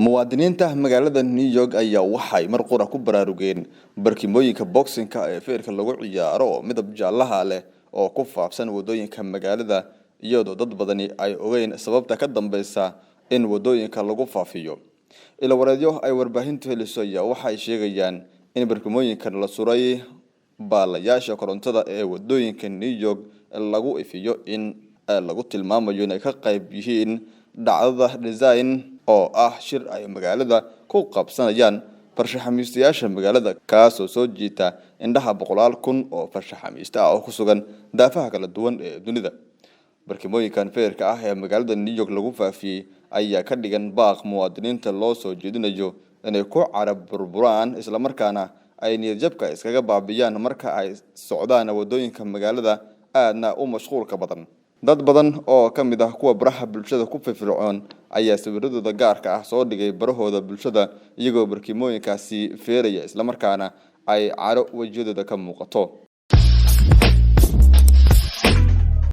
muwaadiniinta magaalada New York ayaa waxay mar qura ku baraarugeen barkimooyinka boxingka ee feerka lagu ciyaaro midab jaalaha leh oo ku faafsan wadooyinka magaalada iyadoo dad badani ay ogeyn sababta ka dambaysa in wadooyinka lagu faafiyo ila wareedyo ay warbaahintu heliso ayaa waxay sheegayaan in barkimooyinka la suray baalayaasha korontada ee wadooyinka New York lagu ifiyo in lagu tilmaamayo inay ka qayb yihiin dhacdada design oo shir ay magaalada ku qabsanayaan farshaxamiistayaasha magaalada kaas oo soo jiita indhaha 100,000 oo farshaxamiista oo ku sugan daafaha kala duwan ee dunida. barkimooyinkan feerka ee magaalada New York lagu faafiyay ayaa ka dhigan baaq muwaadiniinta loo soo jeedinayo inay ku carab burburaan isla markaana ay niyadjabka iskaga baabiyaan marka ay socdaan wadooyinka magaalada aadna u mashquulka badan. dad badan oo kamid kuwa baraha bulshada ku firfircoon ayaa sawiradooda gaarka soo dhigay barahooda bulshada iyagoo barkimooyinkaasi feeraya isla markaana ay caro wajiyadooda ka muuqato.